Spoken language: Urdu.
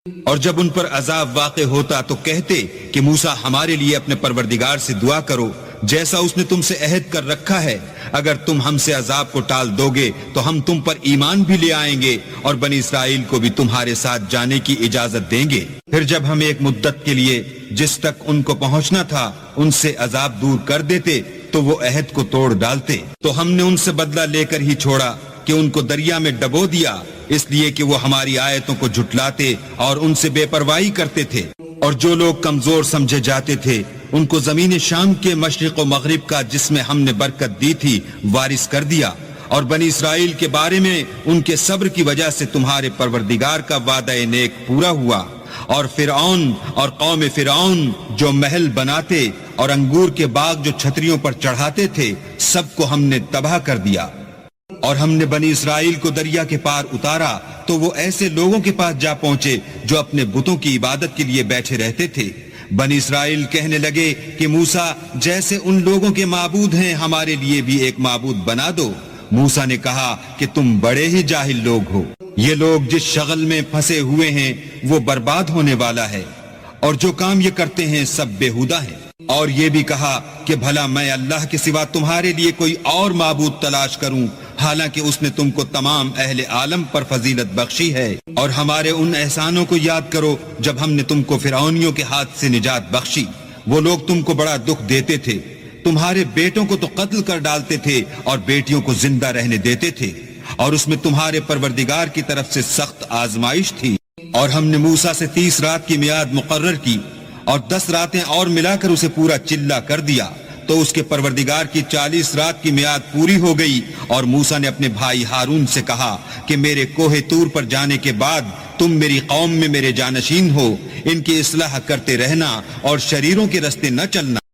اور جب ان پر عذاب واقع ہوتا تو کہتے کہ موسیٰ ہمارے لیے اپنے پروردگار سے دعا کرو جیسا اس نے تم سے عہد کر رکھا ہے، اگر تم ہم سے عذاب کو ٹال دو گے تو ہم تم پر ایمان بھی لے آئیں گے اور بنی اسرائیل کو بھی تمہارے ساتھ جانے کی اجازت دیں گے۔ پھر جب ہم ایک مدت کے لیے جس تک ان کو پہنچنا تھا ان سے عذاب دور کر دیتے تو وہ عہد کو توڑ ڈالتے، تو ہم نے ان سے بدلہ لے کر ہی چھوڑا کہ ان کو دریا میں ڈبو دیا، اس لیے کہ وہ ہماری آیتوں کو جھٹلاتے اور ان سے بے پرواہی کرتے تھے۔ اور جو لوگ کمزور سمجھے جاتے تھے ان کو زمین شام کے مشرق و مغرب کا جس میں ہم نے برکت دی تھی وارث کر دیا، اور بنی اسرائیل کے بارے میں ان کے صبر کی وجہ سے تمہارے پروردگار کا وعدہ نیک پورا ہوا۔ اور فرعون اور قوم فرعون جو محل بناتے اور انگور کے باغ جو چھتریوں پر چڑھاتے تھے سب کو ہم نے تباہ کر دیا۔ اور ہم نے بنی اسرائیل کو دریا کے پار اتارا تو وہ ایسے لوگوں کے پاس جا پہنچے جو اپنے بتوں کی عبادت کے لیے بیٹھے رہتے تھے۔ بنی اسرائیل کہنے لگے کہ موسیٰ جیسے ان لوگوں کے معبود ہیں ہمارے لیے بھی ایک معبود بنا دو۔ موسیٰ نے کہا کہ تم بڑے ہی جاہل لوگ ہو، یہ لوگ جس شغل میں پھنسے ہوئے ہیں وہ برباد ہونے والا ہے، اور جو کام یہ کرتے ہیں سب بےہودہ ہیں۔ اور یہ بھی کہا کہ بھلا میں اللہ کے سوا تمہارے لیے کوئی اور معبود تلاش کروں، حالانکہ اس نے تم کو تمام اہل عالم پر فضیلت بخشی ہے۔ اور ہمارے ان احسانوں کو یاد کرو جب ہم نے تم کو فرعونیوں کے ہاتھ سے نجات بخشی، وہ لوگ تم کو بڑا دکھ دیتے تھے، تمہارے بیٹوں کو تو قتل کر ڈالتے تھے اور بیٹیوں کو زندہ رہنے دیتے تھے، اور اس میں تمہارے پروردگار کی طرف سے سخت آزمائش تھی۔ اور ہم نے موسیٰ سے 30 رات کی میعاد مقرر کی اور 10 راتیں اور ملا کر اسے پورا چلہ کر دیا، تو اس کے پروردگار کی 40 رات کی میعاد پوری ہو گئی۔ اور موسیٰ نے اپنے بھائی ہارون سے کہا کہ میرے کوہ طور پر جانے کے بعد تم میری قوم میں میرے جانشین ہو، ان کی اصلاح کرتے رہنا اور شریروں کے رستے نہ چلنا۔